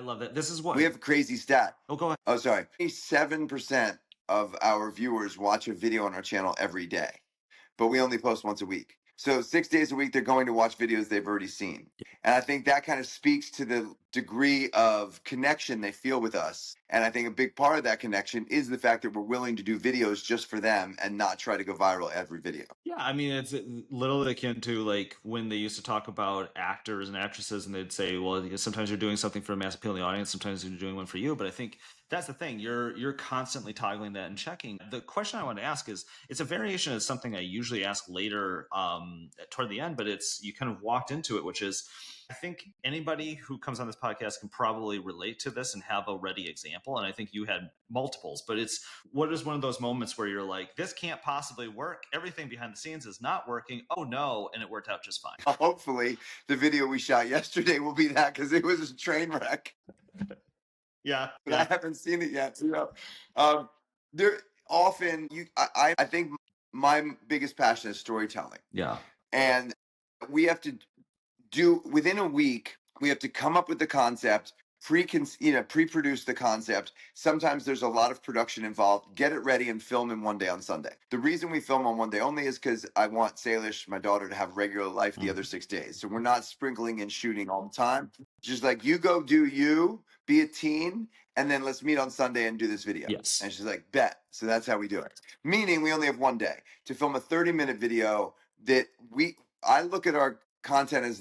love that. This is what we have a crazy stat. Oh, go ahead. Oh, sorry. 7% of our viewers watch a video on our channel every day, but we only post once a week. So 6 days a week, they're going to watch videos they've already seen. And I think that kind of speaks to the degree of connection they feel with us. And I think a big part of that connection is the fact that we're willing to do videos just for them and not try to go viral every video. Yeah, I mean, it's literally akin to like when they used to talk about actors and actresses, and they'd say, "Well, sometimes you're doing something for a mass appeal in the audience, sometimes you're doing one for you." But I think that's the thing; you're constantly toggling that and checking. The question I want to ask is, it's a variation of something I usually ask later, toward the end, but it's you kind of walked into it, which is, I think anybody who comes on this podcast can probably relate to this and have a ready example. And I think you had multiples, but it's what is one of those moments where you're like, this can't possibly work. Everything behind the scenes is not working. Oh no. And it worked out just fine. Hopefully the video we shot yesterday will be that, because it was a train wreck. Yeah. But I haven't seen it yet. There often I think my biggest passion is storytelling. Yeah. And we have to do within a week, we have to come up with the concept, pre-produce the concept. Sometimes there's a lot of production involved. Get it ready and film in one day on Sunday. The reason we film on one day only is because I want Salish, my daughter, to have regular life the other 6 days. So we're not sprinkling and shooting all the time. Just like, you go do you, be a teen, and then let's meet on Sunday and do this video. Yes. And she's like, bet. So that's how we do it. Meaning we only have one day to film a 30-minute video that I look at our content as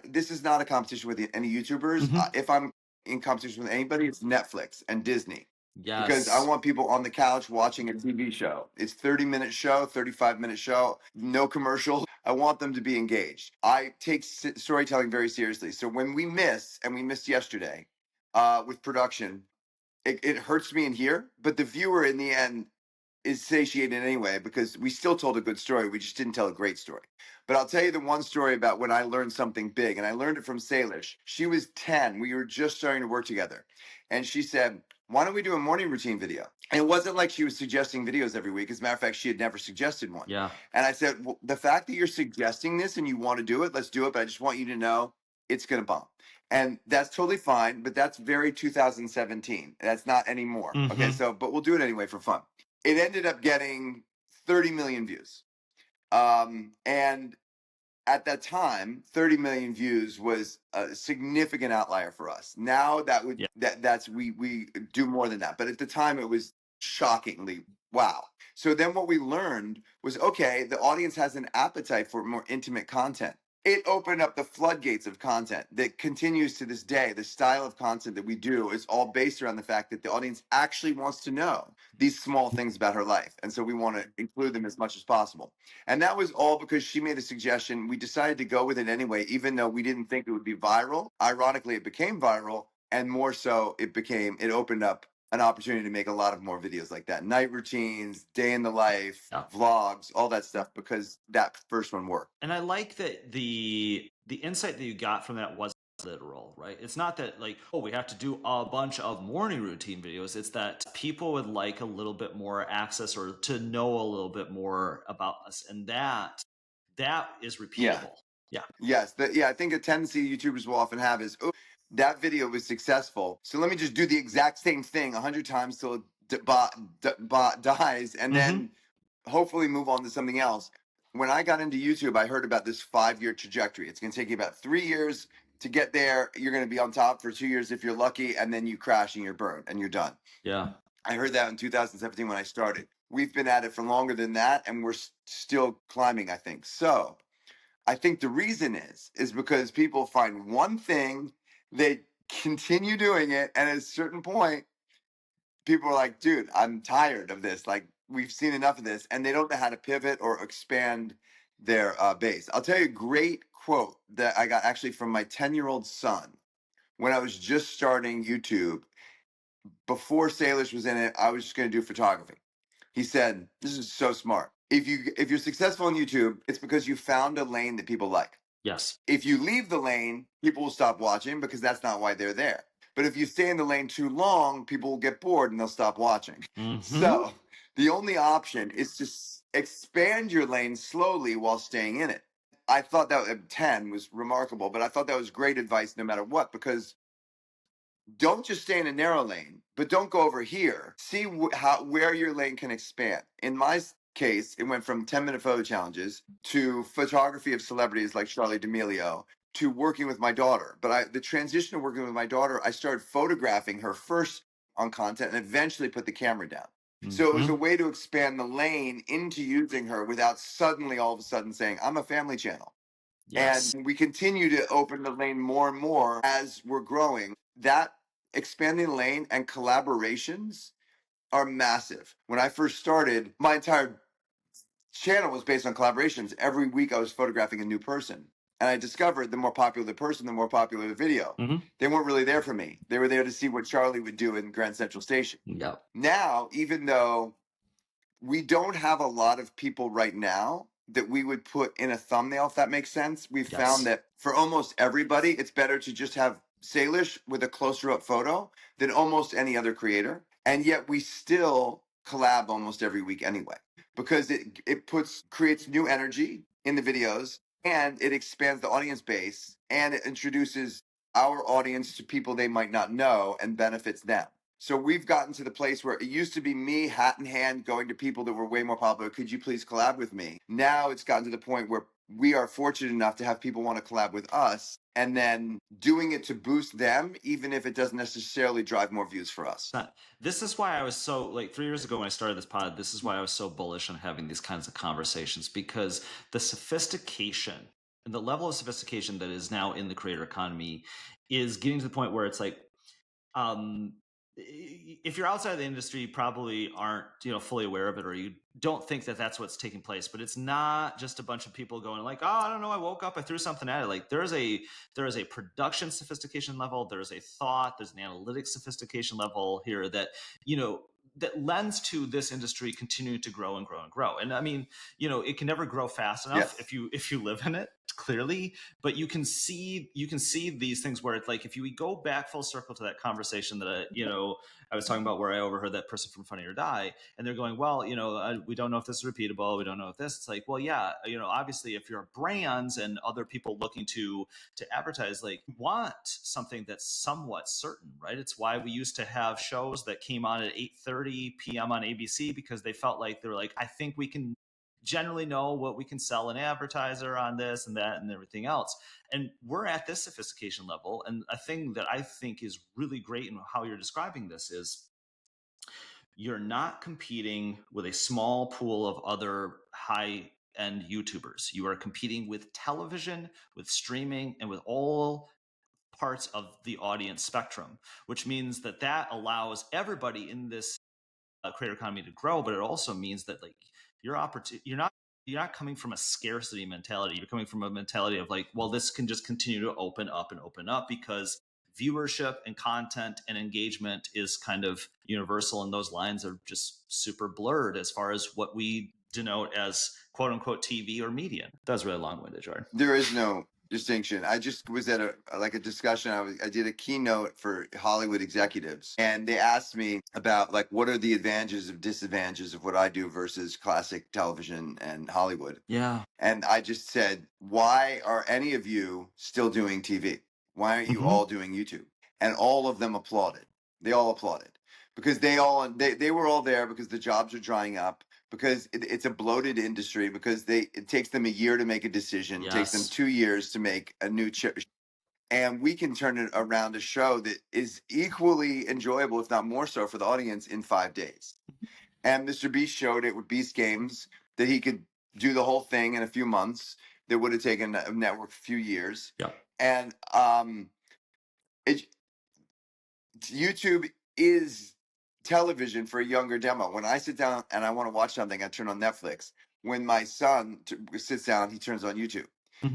this is not a competition with any YouTubers. If I'm in competition with anybody, it's Netflix and Disney. Yes. Because I want people on the couch watching a TV show. It's 30-minute show, 35-minute show, no commercials. I want them to be engaged. I take storytelling very seriously. So when we miss, and we missed yesterday with production, it hurts me in here, but the viewer in the end is satiated anyway, because we still told a good story. We just didn't tell a great story. But I'll tell you the one story about when I learned something big, and I learned it from Salish. She was 10. We were just starting to work together. And she said, why don't we do a morning routine video? And it wasn't like she was suggesting videos every week. As a matter of fact, she had never suggested one. Yeah. And I said, well, the fact that you're suggesting this and you want to do it, let's do it. But I just want you to know it's going to bomb. And that's totally fine. But that's very 2017. That's not anymore. Okay. But we'll do it anyway for fun. It ended up getting 30 million views. And at that time, 30 million views was a significant outlier for us. Now that would we do more than that. But at the time, it was shockingly wow. So then what we learned was, okay, the audience has an appetite for more intimate content. It opened up the floodgates of content that continues to this day. The style of content that we do is all based around the fact that the audience actually wants to know these small things about her life. And so we want to include them as much as possible. And that was all because she made a suggestion. We decided to go with it anyway, even though we didn't think it would be viral. Ironically, it became viral. And more so, it opened up an opportunity to make a lot of more videos like that. Night routines, day in the life, vlogs, all that stuff, because that first one worked. And I like that the insight that you got from that was literal, right? It's not that like, oh, we have to do a bunch of morning routine videos. It's that people would like a little bit more access or to know a little bit more about us. And that is repeatable. Yeah. Yes. I think a tendency YouTubers will often have is, that video was successful, so let me just do the exact same thing 100 times till it dies, and then hopefully move on to something else. When I got into YouTube, I heard about this 5-year trajectory. It's going to take you about 3 years to get there. You're going to be on top for 2 years if you're lucky, and then you crash and you're burned and you're done. Yeah. I heard that in 2017 when I started. We've been at it for longer than that, and we're still climbing, I think. So I think the reason is because people find one thing, they continue doing it, and at a certain point, people are like, dude, I'm tired of this. Like, we've seen enough of this, and they don't know how to pivot or expand their base. I'll tell you a great quote that I got actually from my 10-year-old son when I was just starting YouTube. Before Salish was in it, I was just going to do photography. He said, this is so smart. If you're successful on YouTube, it's because you found a lane that people like. Yes. If you leave the lane, people will stop watching because that's not why they're there. But if you stay in the lane too long, people will get bored and they'll stop watching. So the only option is to expand your lane slowly while staying in it. I thought that 10 was remarkable, but I thought that was great advice no matter what, because don't just stay in a narrow lane, but don't go over here. See where your lane can expand. In my case, it went from 10-minute photo challenges to photography of celebrities like Charlie D'Amelio to working with my daughter. But the transition of working with my daughter, I started photographing her first on content and eventually put the camera down. So it was a way to expand the lane into using her without suddenly all of a sudden saying, I'm a family channel. Yes. And we continue to open the lane more and more as we're growing. That expanding the lane and collaborations are massive. When I first started, my entire channel was based on collaborations. Every week I was photographing a new person. And I discovered the more popular the person, the more popular the video. They weren't really there for me. They were there to see what Charlie would do in Grand Central Station. Yep. Now, even though we don't have a lot of people right now that we would put in a thumbnail, if that makes sense. We've found that for almost everybody, it's better to just have Salish with a closer up photo than almost any other creator. And yet we still collab almost every week anyway, because it creates new energy in the videos, and it expands the audience base, and it introduces our audience to people they might not know and benefits them. So we've gotten to the place where it used to be me, hat in hand, going to people that were way more popular. Could you please collab with me? Now it's gotten to the point where we are fortunate enough to have people want to collab with us, and then doing it to boost them, even if it doesn't necessarily drive more views for us. This is why I was so, like 3 years ago when I started this pod, this is why I was so bullish on having these kinds of conversations, because the sophistication and the level of sophistication that is now in the creator economy is getting to the point where it's like, if you're outside the industry, you probably aren't, fully aware of it, or you don't think that that's what's taking place. But it's not just a bunch of people going like, oh, I don't know, I woke up, I threw something at it. Like there is a production sophistication level, there's a thought, there's an analytics sophistication level here that, that lends to this industry continuing to grow and grow and grow. And I mean, it can never grow fast enough. Yes. if you live in it, clearly, but you can see these things where it's like, if you go back full circle to that conversation that I was talking about, where I overheard that person from Funny or Die, and they're going, well, we don't know if this is repeatable, we don't know if this. It's like, well, yeah, obviously if you're brands and other people looking to advertise, like, want something that's somewhat certain, right? It's why we used to have shows that came on at 8:30 p.m. on ABC, because they felt like, they were like, I think we can generally know what we can sell an advertiser on this and that and everything else. And we're at this sophistication level. And a thing that I think is really great in how you're describing this is you're not competing with a small pool of other high-end YouTubers. You are competing with television, with streaming, and with all parts of the audience spectrum, which means that allows everybody in this creator economy to grow. But it also means that, like, you're not coming from a scarcity mentality. You're coming from a mentality of like, well, this can just continue to open up and open up, because viewership and content and engagement is kind of universal, and those lines are just super blurred as far as what we denote as quote unquote TV or media. That was really long-winded, Jordan. There is no distinction. I just was at a discussion. I did a keynote for Hollywood executives, and they asked me about, like, what are the advantages and disadvantages of what I do versus classic television and Hollywood. Yeah. And I just said, why are any of you still doing TV? Why aren't you all doing YouTube? And all of them applauded. They all applauded, because they were all there because the jobs are drying up, because it's a bloated industry, because it takes them a year to make a decision. Yes. It takes them 2 years to make a new chip. And we can turn it around a show that is equally enjoyable, if not more so, for the audience in 5 days. And Mr. Beast showed it with Beast Games that he could do the whole thing in a few months that would have taken a network a few years. Yeah. And YouTube is television for a younger demo. When I sit down and I want to watch something, I turn on Netflix. When my son sits down, he turns on YouTube.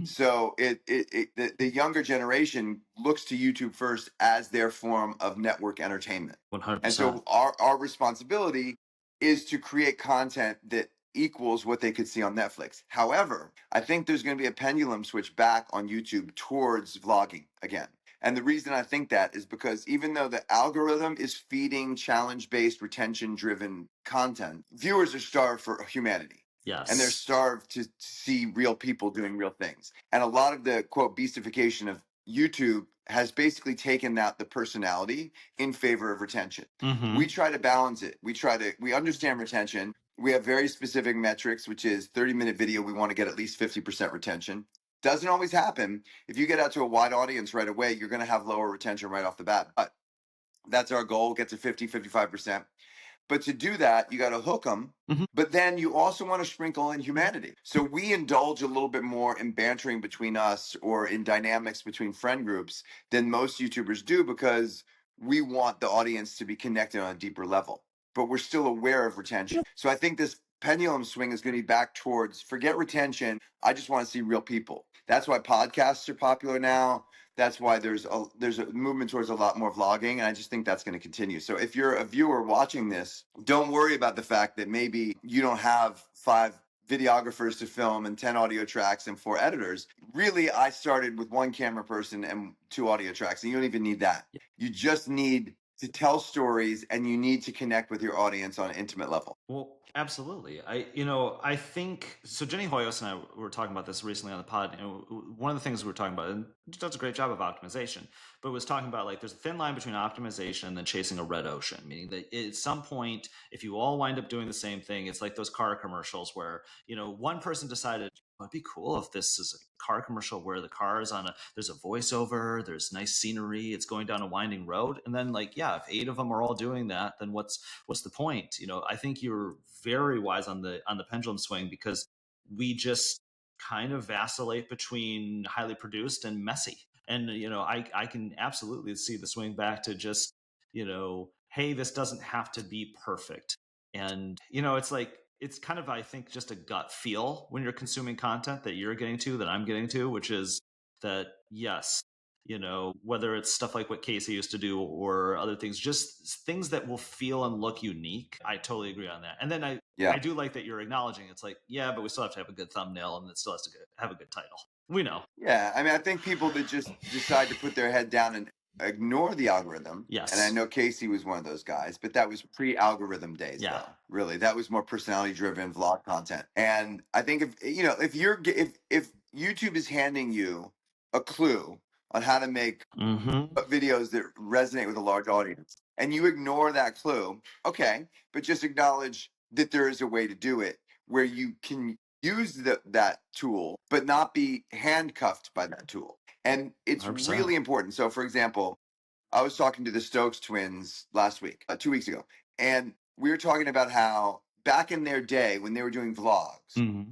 So the younger generation looks to YouTube first as their form of network entertainment. 100%. And so our responsibility is to create content that equals what they could see on Netflix. However, I think there's going to be a pendulum switch back on YouTube towards vlogging again. And the reason I think that is because even though the algorithm is feeding challenge-based, retention-driven content, viewers are starved for humanity. Yes. And they're starved to see real people doing real things. And a lot of the, quote, beastification of YouTube has basically taken out the personality in favor of retention. Mhm. We try to balance it. We understand retention. We have very specific metrics, which is 30-minute video. We want to get at least 50% retention. Doesn't always happen. If you get out to a wide audience right away, you're going to have lower retention right off the bat. But that's our goal, get to 50, 55%. But to do that, you got to hook them. Mhm. But then you also want to sprinkle in humanity. So we indulge a little bit more in bantering between us or in dynamics between friend groups than most YouTubers do, because we want the audience to be connected on a deeper level. But we're still aware of retention. So I think this pendulum swing is going to be back towards forget retention. I just want to see real people. That's why podcasts are popular now. That's why there's a movement towards a lot more vlogging, and I just think that's going to continue. So if you're a viewer watching this, don't worry about the fact that maybe you don't have 5 videographers to film and 10 audio tracks and 4 editors. Really, I started with 1 camera person and 2 audio tracks, and you don't even need that. You just need to tell stories, and you need to connect with your audience on an intimate level. Well, absolutely. I think so. Jenny Hoyos and I were talking about this recently on the pod. One of the things we were talking about, and she does a great job of optimization, but was talking about like there's a thin line between optimization and then chasing a red ocean, meaning that at some point, if you all wind up doing the same thing, it's like those car commercials where one person decided, it'd be cool if this is a car commercial where the car is there's a voiceover, there's nice scenery, it's going down a winding road. And then if 8 of them are all doing that, then what's the point? I think you're very wise on the pendulum swing, because we just kind of vacillate between highly produced and messy. And, I can absolutely see the swing back to just, hey, this doesn't have to be perfect. And, it's kind of, I think, just a gut feel when you're consuming content that you're getting to, that I'm getting to, which is that, yes, whether it's stuff like what Casey used to do or other things, just things that will feel and look unique. I totally agree on that. And then I do like that you're acknowledging it's like, yeah, but we still have to have a good thumbnail and it still has to have a good title. We know. Yeah, I mean, I think people that just decide to put their head down and ignore the algorithm. Yes. And I know Casey was one of those guys, but that was pre-algorithm days, though. Really, that was more personality-driven vlog content. And I think if YouTube is handing you a clue on how to make videos that resonate with a large audience, and you ignore that clue, okay, but just acknowledge that there is a way to do it where you can use that tool, but not be handcuffed by that tool. And it's 100%. really important. So, for example, I was talking to the Stokes twins last week, 2 weeks ago, and we were talking about how back in their day when they were doing vlogs,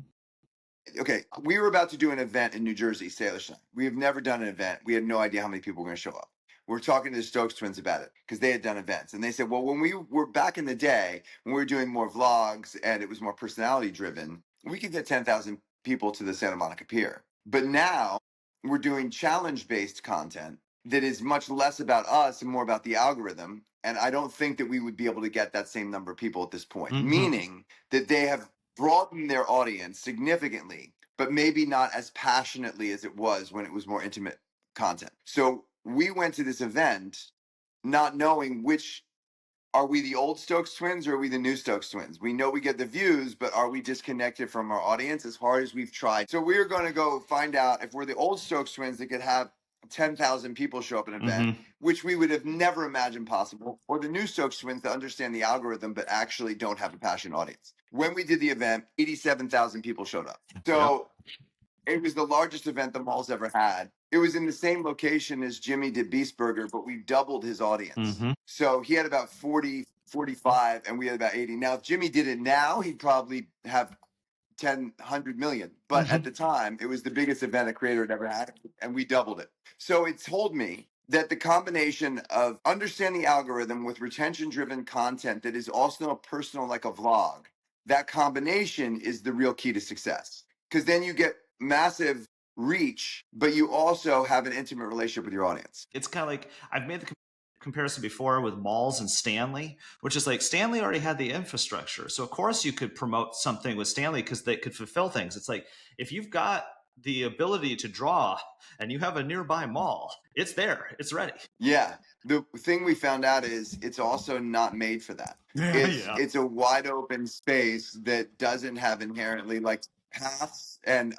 okay, we were about to do an event in New Jersey, Salish. We have never done an event. We had no idea how many people were going to show up. We're talking to the Stokes twins about it because they had done events. And they said, well, when we were back in the day, when we were doing more vlogs and it was more personality driven, we could get 10,000 people to the Santa Monica Pier. But now we're doing challenge based content that is much less about us and more about the algorithm. And I don't think that we would be able to get that same number of people at this point, meaning that they have broadened their audience significantly, but maybe not as passionately as it was when it was more intimate content. So we went to this event not knowing which, are we the old Stokes twins or are we the new Stokes twins? We know we get the views, but are we disconnected from our audience as hard as we've tried? So we're going to go find out if we're the old Stokes twins that could have 10,000 people show up at an event, which we would have never imagined possible, or the new Stokes twins that understand the algorithm but actually don't have a passionate audience. When we did the event, 87,000 people showed up. So it was the largest event the mall's ever had. It was in the same location as Jimmy did Beast Burger, but we doubled his audience. So he had about 40, 45, and we had about 80. Now, if Jimmy did it now, he'd probably have 10, 100 million. But at the time, it was the biggest event a creator had ever had, and we doubled it. So it told me that the combination of understanding the algorithm with retention-driven content that is also personal, like a vlog, that combination is the real key to success. Because then you get massive reach, but you also have an intimate relationship with your audience. It's kind of like, I've made the comparison before with malls and Stanley, which is like Stanley already had the infrastructure. So of course you could promote something with Stanley because they could fulfill things. It's like, if you've got the ability to draw and you have a nearby mall, it's there, it's ready. Yeah. The thing we found out is it's also not made for that. It's a wide open space that doesn't have inherently like paths and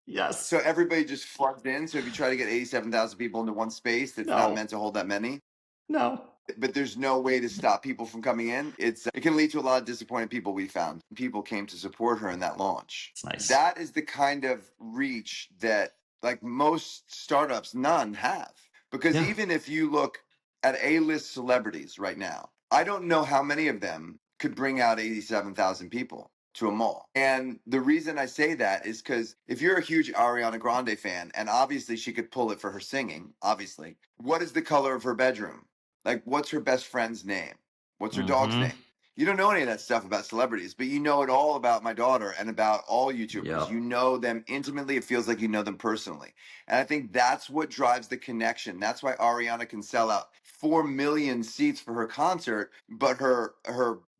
Yes. So everybody just floods in. So if you try to get 87,000 people into one space that's not No. meant to hold that many, No. but there's no way to stop people from coming in. It can lead to a lot of disappointed people. We found people came to support her in that launch. It's nice. That is the kind of reach that like most startups, none have. Because even if you look at A-list celebrities right now, I don't know how many of them could bring out 87,000 people to a mall. And the reason I say that is because if you're a huge Ariana Grande fan, and obviously she could pull it for her singing, obviously, what is the color of her bedroom? Like, what's her best friend's name? What's her dog's name? You don't know any of that stuff about celebrities, but you know it all about my daughter and about all YouTubers. Yep. You know them intimately. It feels like you know them personally. And I think that's what drives the connection. That's why Ariana can sell out 4 million seats for her concert, but her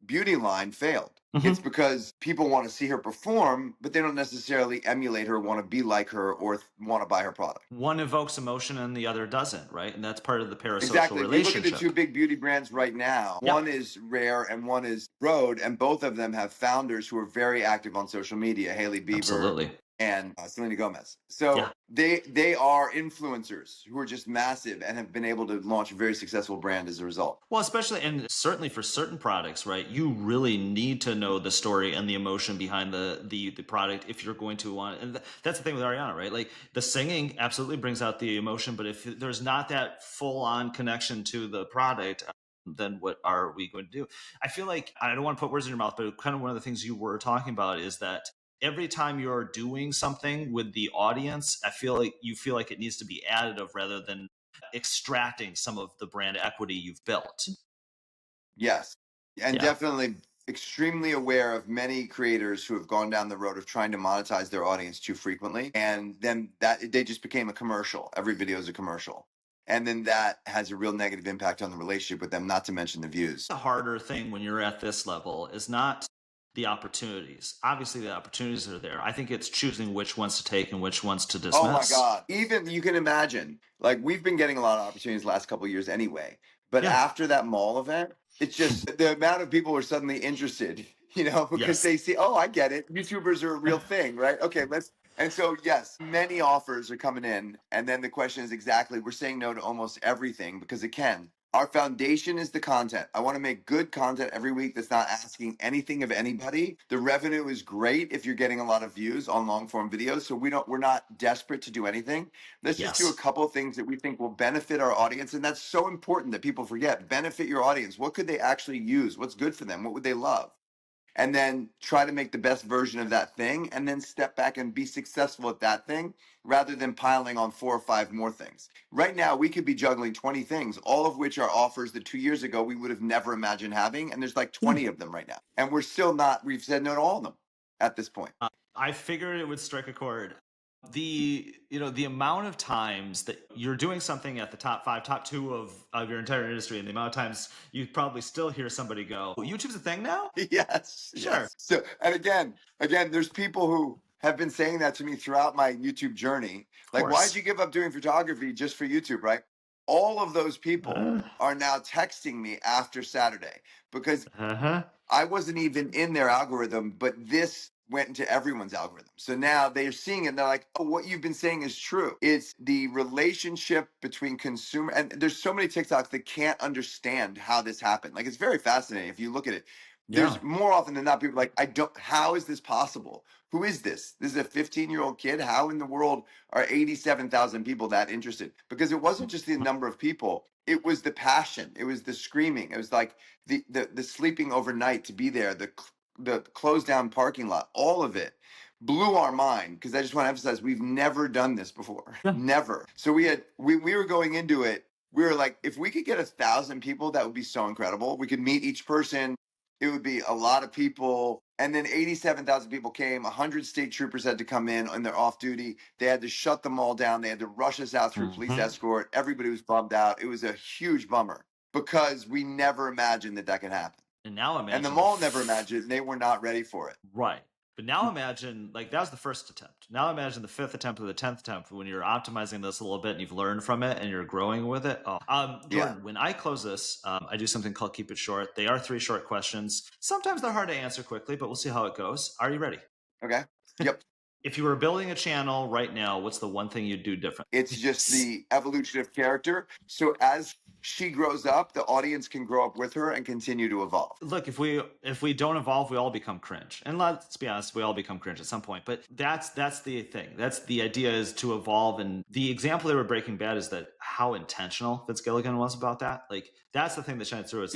beauty line failed. It's because people want to see her perform, but they don't necessarily emulate her, want to be like her, or want to buy her product. One evokes emotion and the other doesn't, right? And that's part of the parasocial Exactly. If you look relationship. at the two big beauty brands right now, one is Rare and one is Rode, and both of them have founders who are very active on social media, Hailey Bieber and Selena Gomez. So they are influencers who are just massive and have been able to launch a very successful brand as a result. Well, especially and certainly for certain products, right? You really need to know the story and the emotion behind the product if you're going to want. And that's the thing with Ariana, right? Like the singing absolutely brings out the emotion, but if there's not that full on connection to the product, then what are we going to do? I feel like I don't want to put words in your mouth, but kind of one of the things you were talking about is that every time you're doing something with the audience, I feel like you feel like it needs to be additive rather than extracting some of the brand equity you've built. Yes. And definitely extremely aware of many creators who have gone down the road of trying to monetize their audience too frequently. And then that they just became a commercial. Every video is a commercial. And then that has a real negative impact on the relationship with them, not to mention the views. The harder thing when you're at this level is not the opportunities. Obviously, the opportunities are there. I think it's choosing which ones to take and which ones to dismiss. Oh my God. Even you can imagine, like we've been getting a lot of opportunities the last couple of years anyway. But after that mall event, it's just the amount of people are suddenly interested, you know, because they see, oh, I get it. YouTubers are a real thing, right? Okay, let's. And so, yes, many offers are coming in. And then the question is exactly, we're saying no to almost everything because it can. Our foundation is the content. I want to make good content every week that's not asking anything of anybody. The revenue is great if you're getting a lot of views on long form videos. So we're not desperate to do anything. Let's just do a couple of things that we think will benefit our audience. And that's so important that people forget. Benefit your audience. What could they actually use? What's good for them? What would they love? And then try to make the best version of that thing and then step back and be successful at that thing rather than piling on 4 or 5 more things. Right now, we could be juggling 20 things, all of which are offers that 2 years ago we would have never imagined having. And there's like 20 of them right now. And we've said no to all of them at this point. I figured it would strike a chord. The amount of times that you're doing something at the top 5, top 2 of your entire industry, and the amount of times you probably still hear somebody go, YouTube's a thing now? Yes. Sure. Yes. So, and again, there's people who have been saying that to me throughout my YouTube journey. Like, why did you give up doing photography just for YouTube, right? All of those people are now texting me after Saturday because I wasn't even in their algorithm, but this went into everyone's algorithm. So now they're seeing it and they're like, oh, what you've been saying is true. It's the relationship between consumer and there's so many TikToks that can't understand how this happened. Like it's very fascinating if you look at it. There's more often than not people like, how is this possible? Who is this? This is a 15-year-old kid. How in the world are 87,000 people that interested? Because it wasn't just the number of people. It was the passion. It was the screaming. It was like the sleeping overnight to be there, the closed down parking lot, all of it blew our mind because I just want to emphasize we've never done this before. Never. So we were going into it. We were like, if we could get 1,000 people, that would be so incredible. We could meet each person. It would be a lot of people. And then 87,000 people came. 100 state troopers had to come in on their off duty. They had to shut them all down. They had to rush us out through police escort. Everybody was bummed out. It was a huge bummer because we never imagined that could happen. And now imagine. And the mall never imagined. They were not ready for it. Right. But now imagine, like that was the first attempt. Now imagine the 5th attempt or the 10th attempt when you're optimizing this a little bit and you've learned from it and you're growing with it. Jordan, when I close this, I do something called Keep It Short. They are 3 short questions. Sometimes they're hard to answer quickly, but we'll see how it goes. Are you ready? Okay. Yep. If you were building a channel right now, what's the one thing you'd do different? It's just the evolution of character. So as she grows up, the audience can grow up with her and continue to evolve. Look, if we don't evolve, we all become cringe. And let's be honest, we all become cringe at some point. But that's the thing. That's the idea, is to evolve. And the example they were Breaking Bad is that how intentional Vince Gilligan was about that. Like, that's the thing that shines through. It's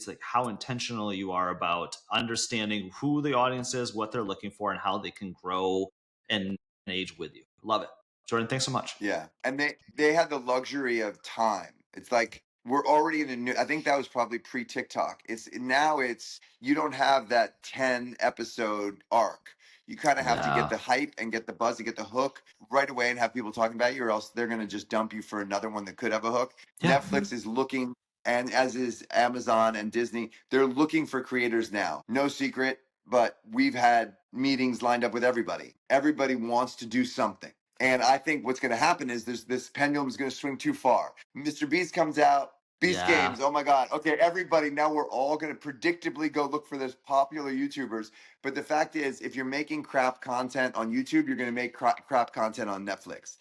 like how intentional you are about understanding who the audience is, what they're looking for, and how they can grow and age with you. Love it. Jordan, thanks so much. Yeah. And they had the luxury of time. It's like we're already in a new, I think that was probably pre-TikTok. It's you don't have that 10 episode arc. You kind of have to get the hype and get the buzz and get the hook right away and have people talking about you, or else they're going to just dump you for another one that could have a hook. Yeah. Netflix is looking, and as is Amazon and Disney, they're looking for creators now. No secret, but we've had meetings lined up with everybody. Everybody wants to do something. And I think what's going to happen is this pendulum is going to swing too far. Mr. Beast comes out, Beast Games. Oh my God. Okay, everybody, now we're all going to predictably go look for those popular YouTubers. But the fact is, if you're making crap content on YouTube, you're going to make crap content on Netflix.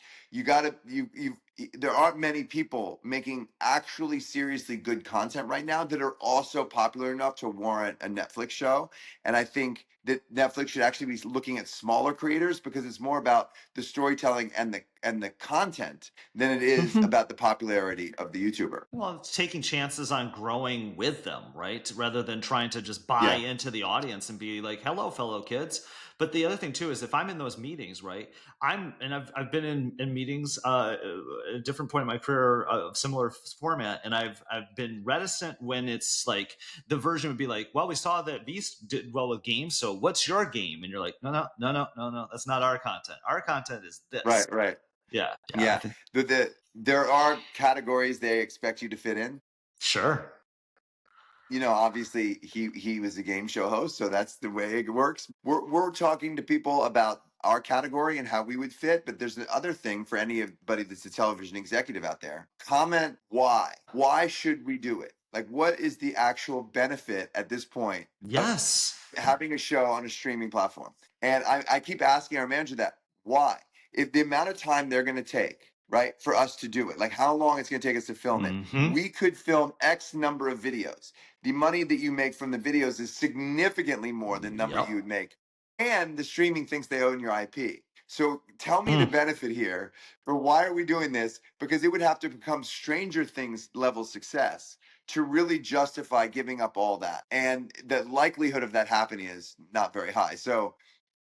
There aren't many people making actually seriously good content right now that are also popular enough to warrant a Netflix show. And I think that Netflix should actually be looking at smaller creators, because it's more about the storytelling and the content than it is about the popularity of the YouTuber. Well, it's taking chances on growing with them, right? Rather than trying to just buy into the audience and be like, hello, fellow kids. But the other thing too is, if I'm in those meetings, right? I've been in meetings at a different point in my career of similar format, and I've been reticent when it's like the version would be like, well, we saw that Beast did well with games, so what's your game? And you're like, no, that's not our content. Our content is this. Right. Yeah. There are categories they expect you to fit in. Sure. You know, obviously he was a game show host, so that's the way it works. We're talking to people about our category and how we would fit, but there's the other thing for anybody that's a television executive out there. Comment why. Why should we do it? Like, what is the actual benefit at this point? Yes. Having a show on a streaming platform. And I keep asking our manager that. Why? If the amount of time they're going to take, right, for us to do it, like how long it's going to take us to film it, we could film X number of videos. The money that you make from the videos is significantly more than the number you would make. And the streaming thinks they own your IP. So tell me the benefit here for why are we doing this? Because it would have to become Stranger Things level success to really justify giving up all that. And the likelihood of that happening is not very high. So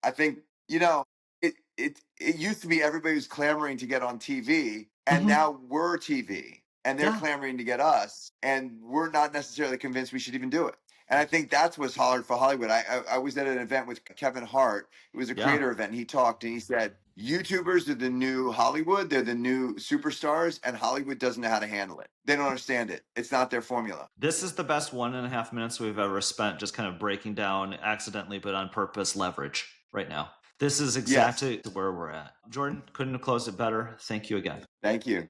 I think, you know, it used to be everybody was clamoring to get on TV, and now we're TV, and they're clamoring to get us, and we're not necessarily convinced we should even do it. And I think that's what's hard for Hollywood. I was at an event with Kevin Hart. It was a creator event. And he talked and he said, YouTubers are the new Hollywood. They're the new superstars, and Hollywood doesn't know how to handle it. They don't understand it. It's not their formula. This is the best 1.5 minutes we've ever spent just kind of breaking down accidentally, but on purpose, leverage right now. This is exactly where we're at. Jordan, couldn't have closed it better. Thank you again. Thank you.